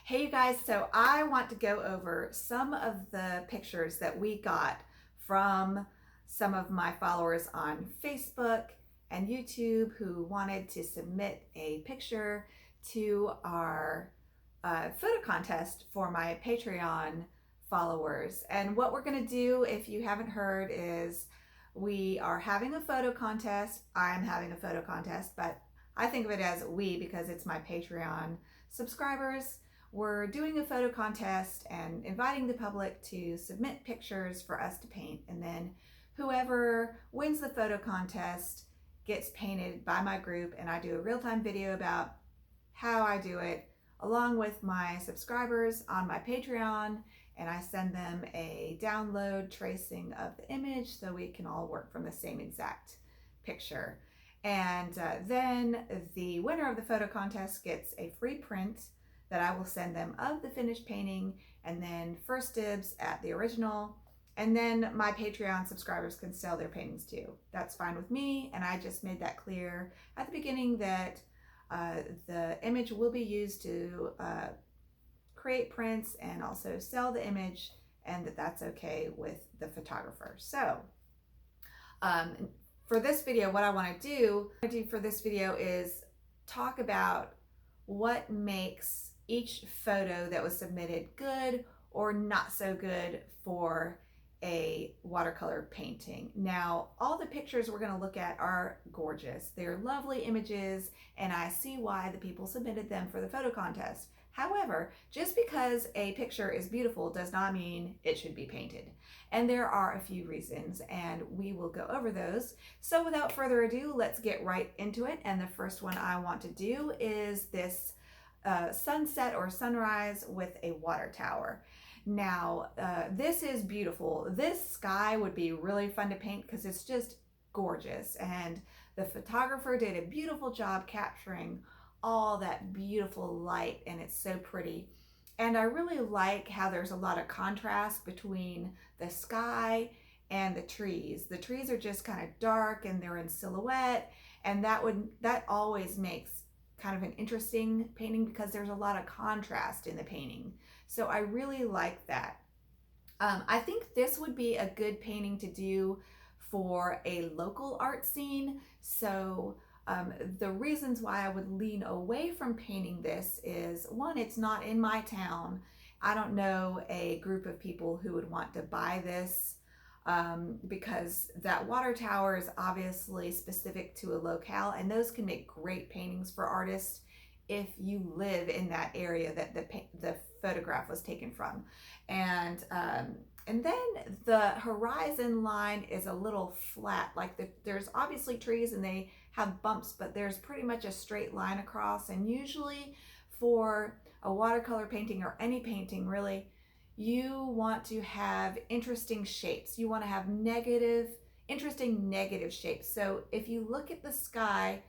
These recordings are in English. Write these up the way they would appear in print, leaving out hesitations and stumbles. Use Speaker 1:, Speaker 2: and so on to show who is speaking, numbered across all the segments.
Speaker 1: Hey you guys, so I want to go over some of the pictures that we got from some of my followers on Facebook and YouTube who wanted to submit a picture to our photo contest for my Patreon followers. And what we're going to do, if you haven't heard, is we are having a photo contest. I'm having a photo contest, but I think of it as we because it's my Patreon subscribers. We're doing a photo contest and inviting the public to submit pictures for us to paint, and then whoever wins the photo contest gets painted by my group, and I do a real-time video about how I do it along with my subscribers on my Patreon, and I send them a download tracing of the image so we can all work from the same exact picture. And then the winner of the photo contest gets a free print that I will send them of the finished painting, and then first dibs at the original. And then my Patreon subscribers can sell their paintings too. That's fine with me, and I just made that clear at the beginning that the image will be used to create prints and also sell the image, and that's okay with the photographer. So for this video, what I want to do for this video is talk about what makes each photo that was submitted good or not so good for a watercolor painting. Now, all the pictures we're going to look at are gorgeous. They're lovely images, and I see why the people submitted them for the photo contest. However, just because a picture is beautiful does not mean it should be painted. And there are a few reasons, and we will go over those. So without further ado, let's get right into it. And the first one I want to do is this sunset or sunrise with a water tower. Now, this is beautiful. This sky would be really fun to paint because it's just gorgeous, and the photographer did a beautiful job capturing all that beautiful light, and it's so pretty. And I really like how there's a lot of contrast between the sky and the trees. The trees are just kind of dark and they're in silhouette, and that always makes kind of an interesting painting because there's a lot of contrast in the painting. So I really like that. I think this would be a good painting to do for a local art scene. So the reasons why I would lean away from painting this is, one, it's not in my town. I don't know a group of people who would want to buy this because that water tower is obviously specific to a locale, and those can make great paintings for artists if you live in that area that the photograph was taken from. And then the horizon line is a little flat, like there's obviously trees and they have bumps, but there's pretty much a straight line across. And usually for a watercolor painting, or any painting really, you want to have interesting shapes. You want to have interesting negative shapes. So if you look at the sky,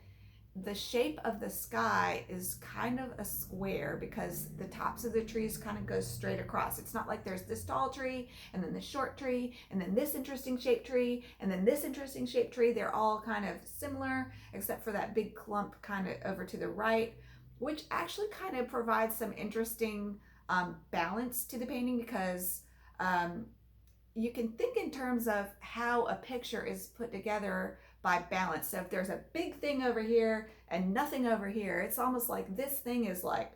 Speaker 1: the shape of the sky is kind of a square because the tops of the trees kind of go straight across. It's not like there's this tall tree and then this short tree and then this interesting shaped tree and then this interesting shaped tree. They're all kind of similar except for that big clump kind of over to the right, which actually kind of provides some interesting balance to the painting, because you can think in terms of how a picture is put together by balance. So if there's a big thing over here and nothing over here, it's almost like this thing is like,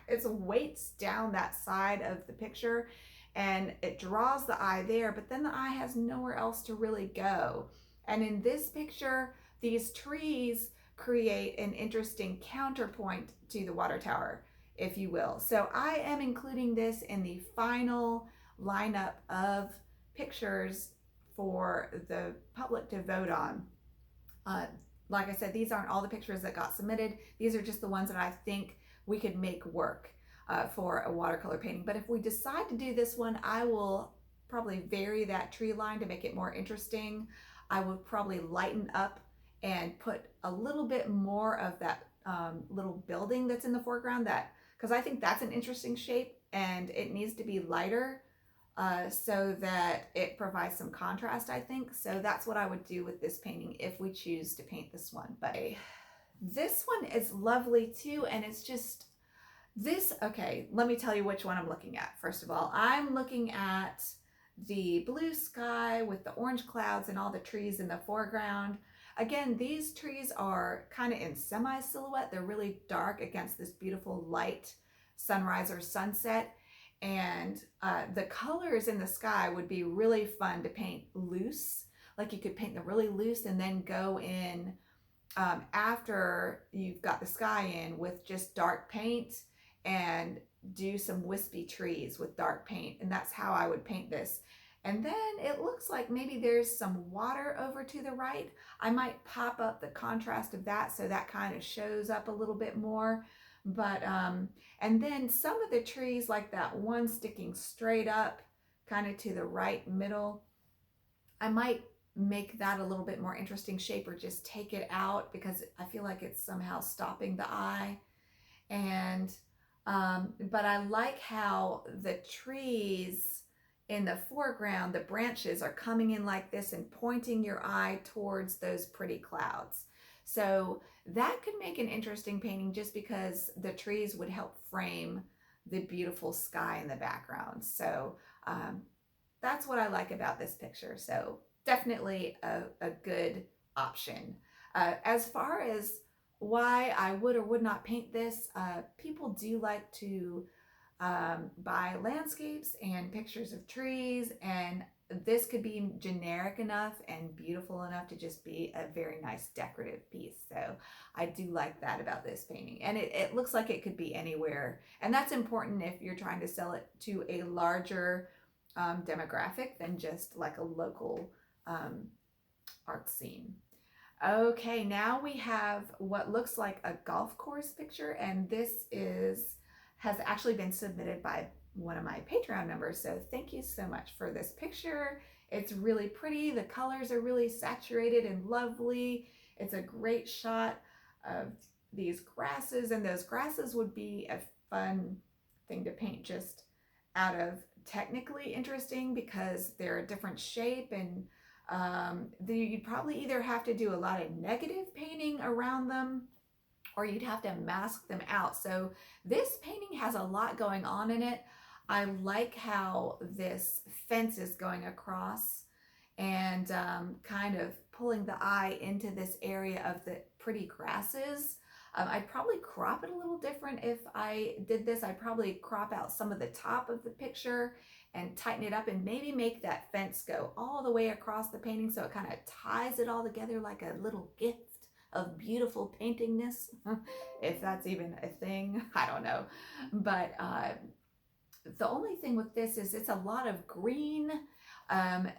Speaker 1: it weights down that side of the picture and it draws the eye there, but then the eye has nowhere else to really go. And in this picture, these trees create an interesting counterpoint to the water tower, if you will. So I am including this in the final lineup of pictures for the public to vote on. Like I said, these aren't all the pictures that got submitted. These are just the ones that I think we could make work for a watercolor painting. But if we decide to do this one, I will probably vary that tree line to make it more interesting. I would probably lighten up and put a little bit more of that little building that's in the foreground, because I think that's an interesting shape and it needs to be lighter so that it provides some contrast, I think. So that's what I would do with this painting if we choose to paint this one. But this one is lovely too, and it's just, Okay, let me tell you which one I'm looking at. First of all, I'm looking at the blue sky with the orange clouds and all the trees in the foreground. Again, these trees are kind of in semi-silhouette. They're really dark against this beautiful light sunrise or sunset. And the colors in the sky would be really fun to paint loose. Like you could paint them really loose and then go in after you've got the sky in with just dark paint and do some wispy trees with dark paint. And that's how I would paint this. And then it looks like maybe there's some water over to the right. I might pop up the contrast of that so that kind of shows up a little bit more. But, and then some of the trees, like that one sticking straight up kind of to the right middle, I might make that a little bit more interesting shape or just take it out because I feel like it's somehow stopping the eye. And but I like how the trees in the foreground, the branches are coming in like this and pointing your eye towards those pretty clouds. So that could make an interesting painting just because the trees would help frame the beautiful sky in the background. So that's what I like about this picture. So definitely a good option. As far as why I would or would not paint this, people do like to buy landscapes and pictures of trees, and this could be generic enough and beautiful enough to just be a very nice decorative piece. So I do like that about this painting, and it looks like it could be anywhere, and that's important if you're trying to sell it to a larger demographic than just like a local art scene. Okay, now we have what looks like a golf course picture, and this has actually been submitted by one of my Patreon members. So thank you so much for this picture. It's really pretty. The colors are really saturated and lovely. It's a great shot of these grasses, and those grasses would be a fun thing to paint just out of technically interesting because they're a different shape, and you'd probably either have to do a lot of negative painting around them or you'd have to mask them out. So this painting has a lot going on in it. I like how this fence is going across and kind of pulling the eye into this area of the pretty grasses. I'd probably crop it a little different if I did this. I'd probably crop out some of the top of the picture and tighten it up and maybe make that fence go all the way across the painting so it kind of ties it all together like a little gift of beautiful paintingness, if that's even a thing. I don't know. But the only thing with this is it's a lot of green, and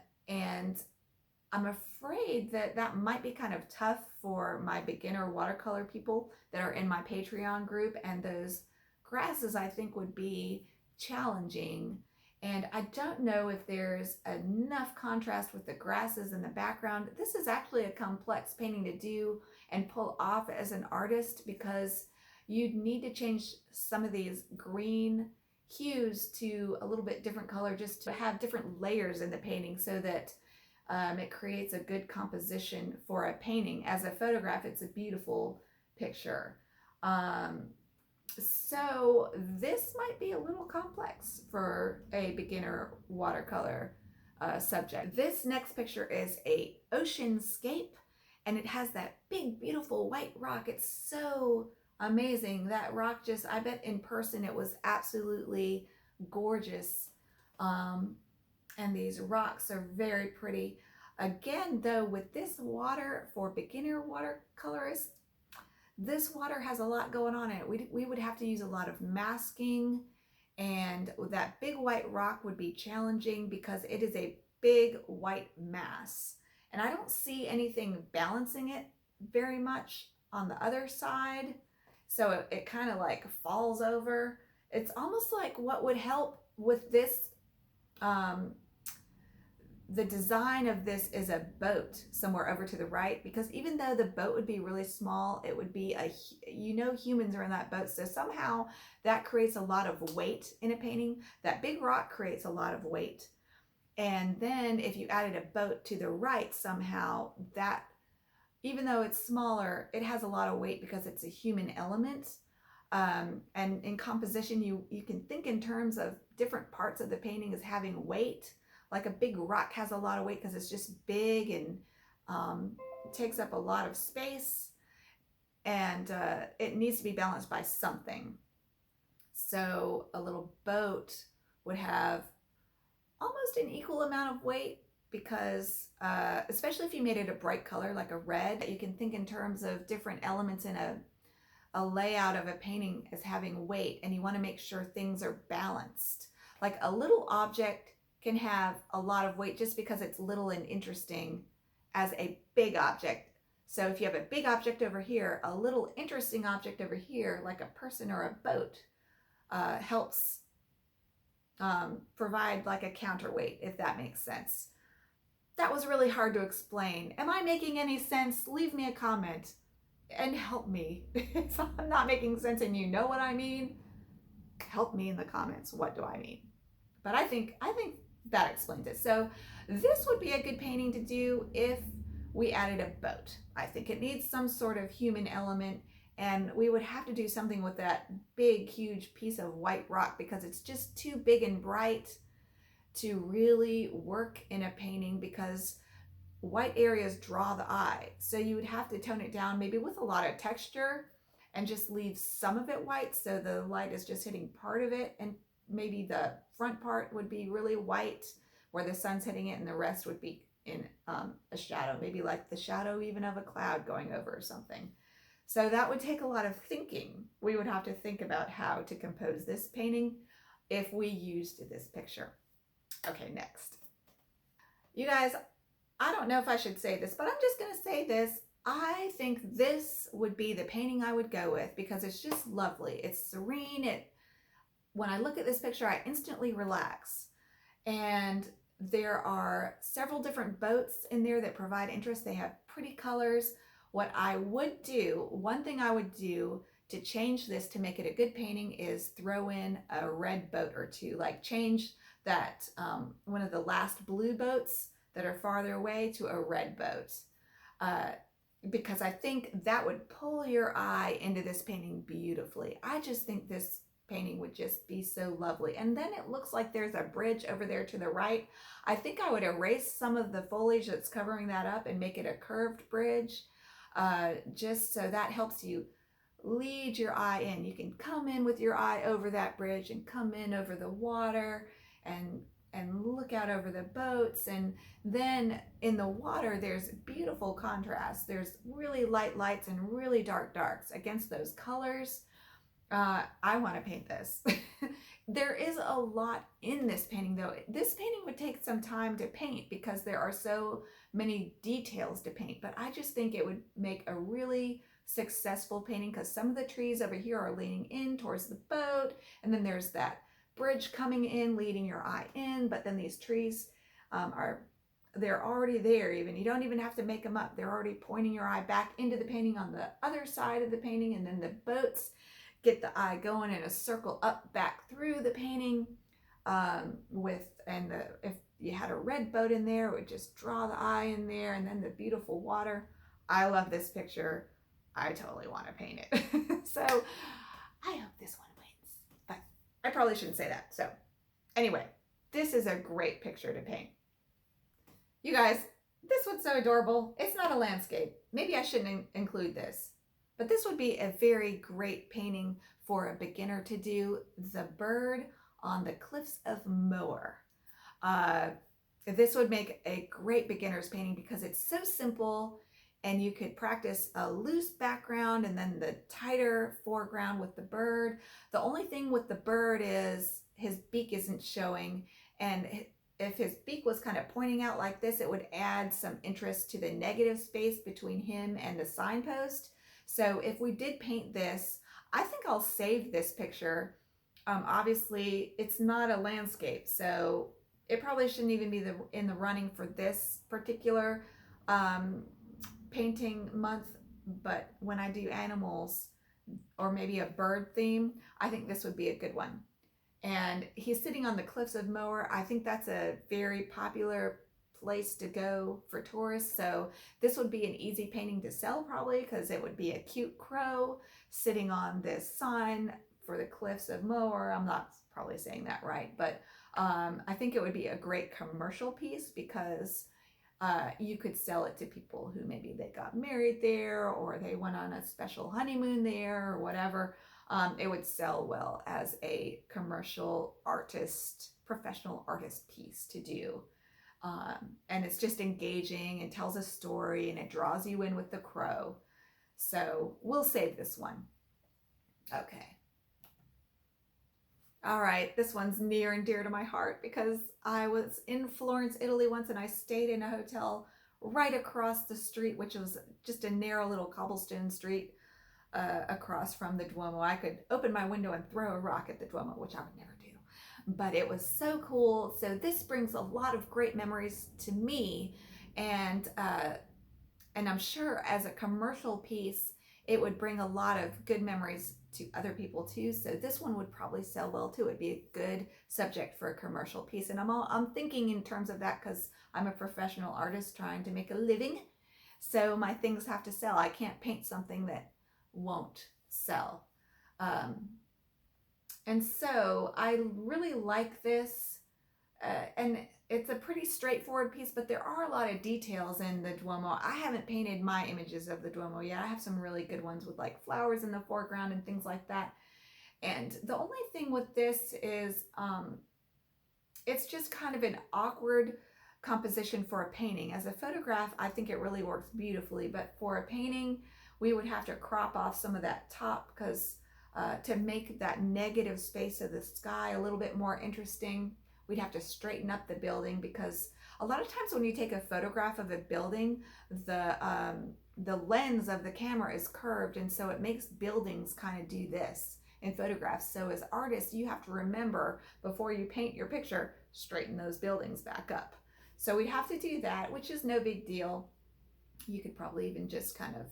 Speaker 1: I'm afraid that might be kind of tough for my beginner watercolor people that are in my Patreon group, and those grasses I think would be challenging. And I don't know if there's enough contrast with the grasses in the background. This is actually a complex painting to do and pull off as an artist because you'd need to change some of these green hues to a little bit different color just to have different layers in the painting so that it creates a good composition for a painting. As a photograph, it's a beautiful picture. So this might be a little complex for a beginner watercolor subject. This next picture is a oceanscape, and it has that big, beautiful white rock. It's so amazing. That rock just, I bet in person it was absolutely gorgeous. And these rocks are very pretty. Again, though, with this water for beginner watercolorists, this water has a lot going on in it. We would have to use a lot of masking, and that big white rock would be challenging because it is a big white mass. And I don't see anything balancing it very much on the other side. So it kind of like falls over. It's almost like what would help with this, the design of this is a boat somewhere over to the right, because even though the boat would be really small, it would be humans are in that boat. So somehow that creates a lot of weight in a painting. That big rock creates a lot of weight. And then if you added a boat to the right, somehow that, even though it's smaller, it has a lot of weight because it's a human element. And in composition, you can think in terms of different parts of the painting as having weight. Like a big rock has a lot of weight because it's just big and takes up a lot of space, and it needs to be balanced by something. So a little boat would have almost an equal amount of weight because especially if you made it a bright color like a red, you can think in terms of different elements in a layout of a painting as having weight, and you want to make sure things are balanced. Like a little object can have a lot of weight just because it's little and interesting as a big object. So if you have a big object over here, a little interesting object over here, like a person or a boat, helps provide like a counterweight, if that makes sense. That was really hard to explain. Am I making any sense? Leave me a comment and help me. If I'm not making sense and you know what I mean, help me in the comments. What do I mean? But I think that explains it. So this would be a good painting to do if we added a boat. I think it needs some sort of human element, and we would have to do something with that big, huge piece of white rock because it's just too big and bright to really work in a painting, because white areas draw the eye. So you would have to tone it down maybe with a lot of texture and just leave some of it white so the light is just hitting part of it, and maybe the front part would be really white where the sun's hitting it, and the rest would be in a shadow, maybe like the shadow even of a cloud going over or something. So that would take a lot of thinking. We would have to think about how to compose this painting if we used this picture. Okay, next. You guys, I don't know if I should say this, but I'm just gonna say this. I think this would be the painting I would go with because it's just lovely. It's serene. When I look at this picture, I instantly relax. And there are several different boats in there that provide interest. They have pretty colors. What I would do, one thing I would do to change this to make it a good painting is throw in a red boat or two, like change that one of the last blue boats that are farther away to a red boat. Because I think that would pull your eye into this painting beautifully. I just think this painting would just be so lovely. And then it looks like there's a bridge over there to the right. I think I would erase some of the foliage that's covering that up and make it a curved bridge, just so that helps you lead your eye in. You can come in with your eye over that bridge and come in over the water and look out over the boats. And then in the water, there's beautiful contrast. There's really light lights and really dark darks against those colors. I want to paint this. There is a lot in this painting though. This painting would take some time to paint because there are so many details to paint, but I just think it would make a really successful painting because some of the trees over here are leaning in towards the boat, and then there's that bridge coming in, leading your eye in, but then these trees they're already there. Even you don't even have to make them up. They're already pointing your eye back into the painting on the other side of the painting, and then the boats get the eye going in a circle up back through the painting. If you had a red boat in there, it would just draw the eye in there, and then the beautiful water. I love this picture. I totally want to paint it. So I hope this one wins, but I probably shouldn't say that. So anyway, this is a great picture to paint. You guys, this one's so adorable. It's not a landscape. Maybe I shouldn't include this, but this would be a very great painting for a beginner to do. The bird on the cliffs of Moher. This would make a great beginner's painting because it's so simple, and you could practice a loose background and then the tighter foreground with the bird. The only thing with the bird is his beak isn't showing, and if his beak was kind of pointing out like this, it would add some interest to the negative space between him and the signpost. So if we did paint this, I think I'll save this picture. Obviously, it's not a landscape, so it probably shouldn't even be in the running for this particular painting month. But when I do animals or maybe a bird theme, I think this would be a good one. And he's sitting on the cliffs of Moher. I think that's a very popular place to go for tourists. So this would be an easy painting to sell probably, because it would be a cute crow sitting on this sign for the cliffs of Moher. I'm not probably saying that right, but I think it would be a great commercial piece, because you could sell it to people who maybe they got married there, or they went on a special honeymoon there, or whatever. It would sell well as a commercial artist, professional artist piece to do. And it's just engaging and tells a story, and it draws you in with the crow. So we'll save this one. Okay. All right, this one's near and dear to my heart, because I was in Florence, Italy once, and I stayed in a hotel right across the street, which was just a narrow little cobblestone street across from the Duomo. I could open my window and throw a rock at the Duomo, which I would never do, but it was so cool. So this brings a lot of great memories to me, and I'm sure as a commercial piece, it would bring a lot of good memories to other people too. So this one would probably sell well too. It'd be a good subject for a commercial piece. And I'm thinking in terms of that, because I'm a professional artist trying to make a living. So my things have to sell. I can't paint something that won't sell. And so I really like this. And it's a pretty straightforward piece, but there are a lot of details in the Duomo. I haven't painted my images of the Duomo yet. I have some really good ones with like flowers in the foreground and things like that. And the only thing with this is it's just kind of an awkward composition for a painting. As a photograph, I think it really works beautifully, but for a painting, we would have to crop off some of that top, because to make that negative space of the sky a little bit more interesting, we'd have to straighten up the building, because a lot of times when you take a photograph of a building, the lens of the camera is curved, and so it makes buildings kind of do this in photographs. So as artists, you have to remember, before you paint your picture, straighten those buildings back up. So we'd have to do that, which is no big deal. You could probably even just kind of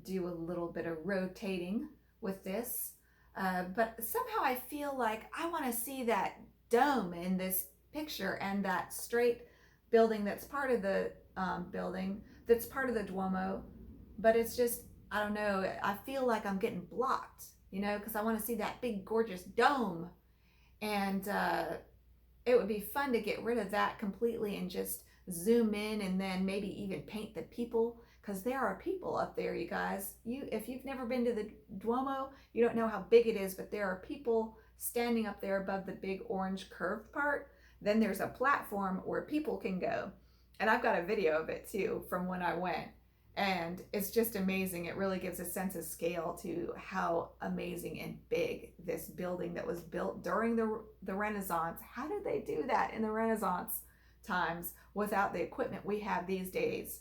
Speaker 1: do a little bit of rotating with this. But somehow I feel like I want to see that dome in this picture, and that straight building that's part of the that's part of the Duomo, but it's just, I don't know, I feel like I'm getting blocked, because I want to see that big gorgeous dome. And it would be fun to get rid of that completely and just zoom in, and then maybe even paint the people, because there are people up there, you guys. If you've never been to the Duomo, you don't know how big it is, but there are people standing up there above the big orange curved part. Then there's a platform where people can go. And I've got a video of it too from when I went. And it's just amazing. It really gives a sense of scale to how amazing and big this building that was built during the Renaissance. How did they do that in the Renaissance times without the equipment we have these days?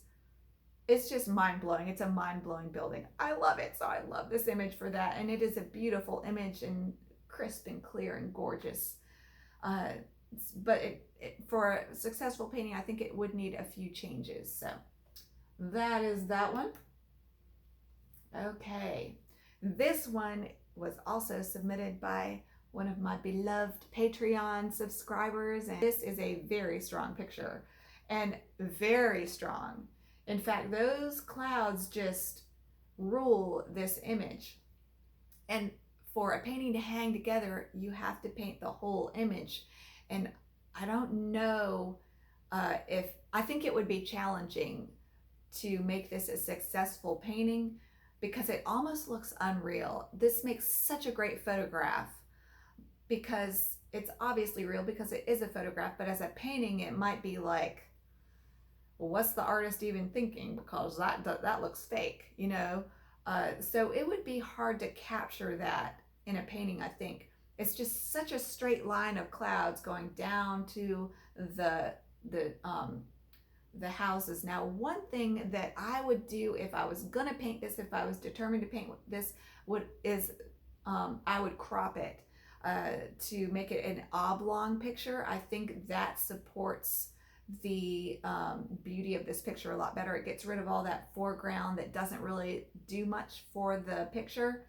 Speaker 1: It's just mind-blowing. It's a mind-blowing building. I love it. So I love this image for that. And it is a beautiful image, and crisp and clear and gorgeous. But for a successful painting, I think it would need a few changes. So that is that one. Okay. This one was also submitted by one of my beloved Patreon subscribers. And this is a very strong picture, and very strong. In fact, those clouds just rule this image. And for a painting to hang together, you have to paint the whole image. And I don't know I think it would be challenging to make this a successful painting, because it almost looks unreal. This makes such a great photograph, because it's obviously real because it is a photograph, but as a painting, it might be like, well, what's the artist even thinking? Because that looks fake, so it would be hard to capture that in a painting, I think. It's just such a straight line of clouds going down to the houses. Now, one thing that I would do if I was gonna paint this, if I was determined to paint this, I would crop it to make it an oblong picture. I think that supports the beauty of this picture a lot better. It gets rid of all that foreground that doesn't really do much for the picture.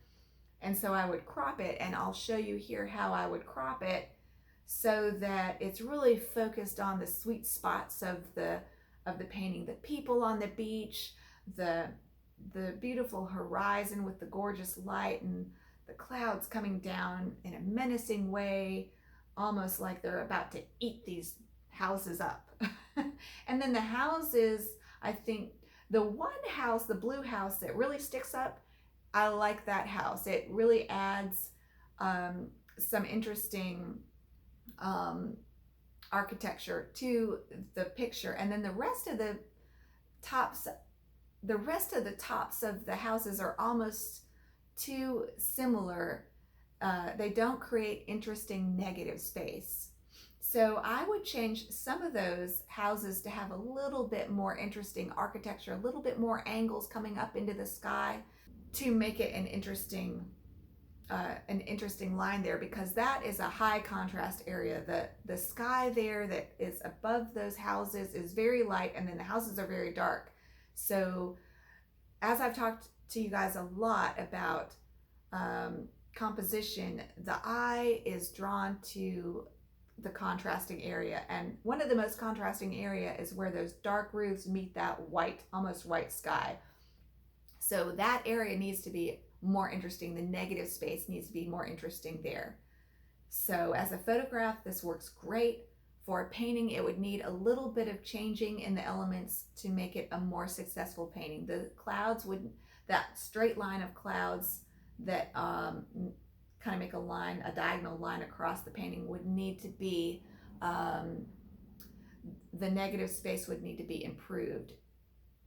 Speaker 1: And so I would crop it, and I'll show you here how I would crop it so that it's really focused on the sweet spots of the painting, the people on the beach, the beautiful horizon with the gorgeous light and the clouds coming down in a menacing way, almost like they're about to eat these houses up. And then the houses, I think the one house, the blue house that really sticks up, I like that house. It really adds some interesting architecture to the picture. And then the rest of the tops of the houses are almost too similar. They don't create interesting negative space. So I would change some of those houses to have a little bit more interesting architecture, a little bit more angles coming up into the sky to make it an interesting line there, because that is a high contrast area. The sky there that is above those houses is very light, and then the houses are very dark. So as I've talked to you guys a lot about composition, the eye is drawn to the contrasting area, and one of the most contrasting area is where those dark roofs meet that white, almost white sky. So that area needs to be more interesting. The negative space needs to be more interesting there. So as a photograph, this works great. For a painting, it would need a little bit of changing in the elements to make it a more successful painting. The clouds would, that straight line of clouds that kind of make a line, a diagonal line across the painting, would need to be, the negative space would need to be improved,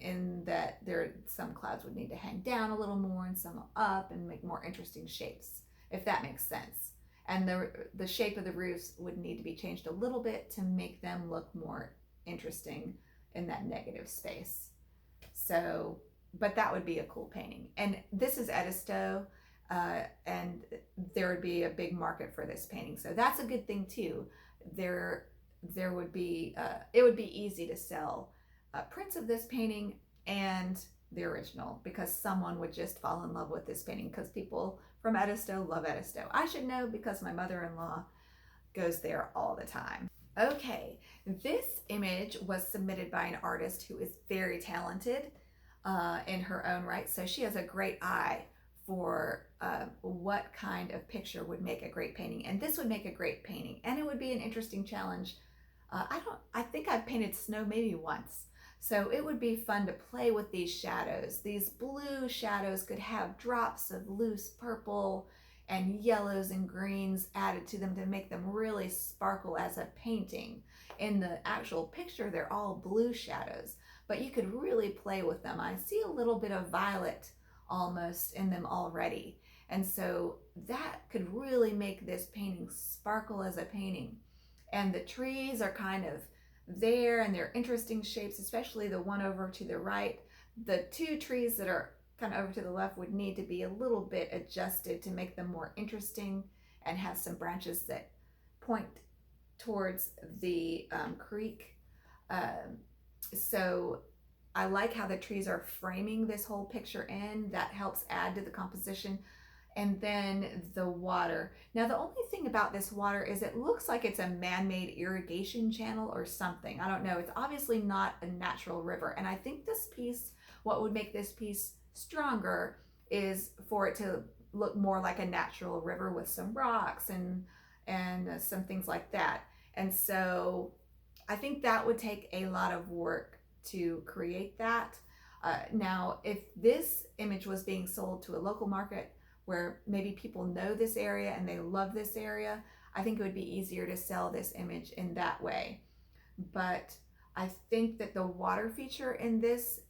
Speaker 1: in that some clouds would need to hang down a little more and some up and make more interesting shapes, if that makes sense. And the shape of the roofs would need to be changed a little bit to make them look more interesting in that negative space. So, but that would be a cool painting. And this is Edisto, and there would be a big market for this painting. So that's a good thing too. There would be, it would be easy to sell prints of this painting and the original, because someone would just fall in love with this painting, because people from Edisto love Edisto. I should know because my mother-in-law goes there all the time. Okay, this image was submitted by an artist who is very talented in her own right. So she has a great eye for what kind of picture would make a great painting. And this would make a great painting. And it would be an interesting challenge. I think I've painted snow maybe once. So it would be fun to play with these shadows. These blue shadows could have drops of loose purple and yellows and greens added to them to make them really sparkle as a painting. In the actual picture, they're all blue shadows, but you could really play with them. I see a little bit of violet almost in them already. And so that could really make this painting sparkle as a painting. And the trees are kind of there, and they're interesting shapes, especially the one over to the right. The two trees that are kind of over to the left would need to be a little bit adjusted to make them more interesting and have some branches that point towards the creek. So I like how the trees are framing this whole picture in. That helps add to the composition. And then the water. Now the only thing about this water is it looks like it's a man-made irrigation channel or something. I don't know. It's obviously not a natural river. And I think this piece, what would make this piece stronger is for it to look more like a natural river with some rocks and some things like that. And so I think that would take a lot of work to create that. Now, if this image was being sold to a local market where maybe people know this area and they love this area, I think it would be easier to sell this image in that way. But I think that the water feature in this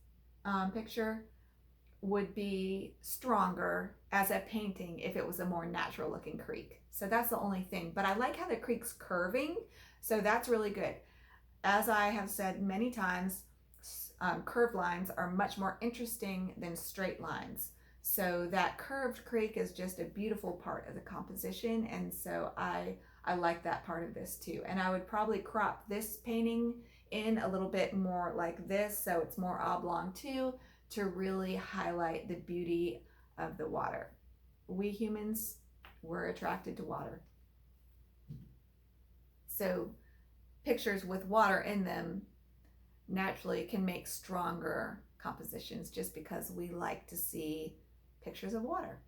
Speaker 1: picture would be stronger as a painting if it was a more natural looking creek. So that's the only thing. But I like how the creek's curving, so that's really good. As I have said many times, curved lines are much more interesting than straight lines. So that curved creek is just a beautiful part of the composition, and so I like that part of this too. And I would probably crop this painting in a little bit more like this, so it's more oblong too, to really highlight the beauty of the water. We humans, we're attracted to water. So pictures with water in them naturally can make stronger compositions just because we like to see pictures of water.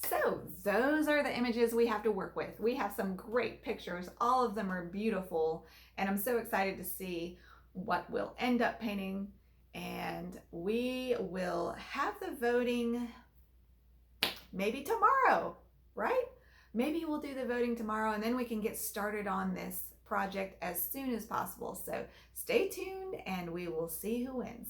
Speaker 1: So those are the images we have to work with. We have some great pictures. All of them are beautiful, and I'm so excited to see what we'll end up painting. And we will have the voting maybe tomorrow, right? Maybe we'll do the voting tomorrow, and then we can get started on this project as soon as possible. So stay tuned, and we will see who wins.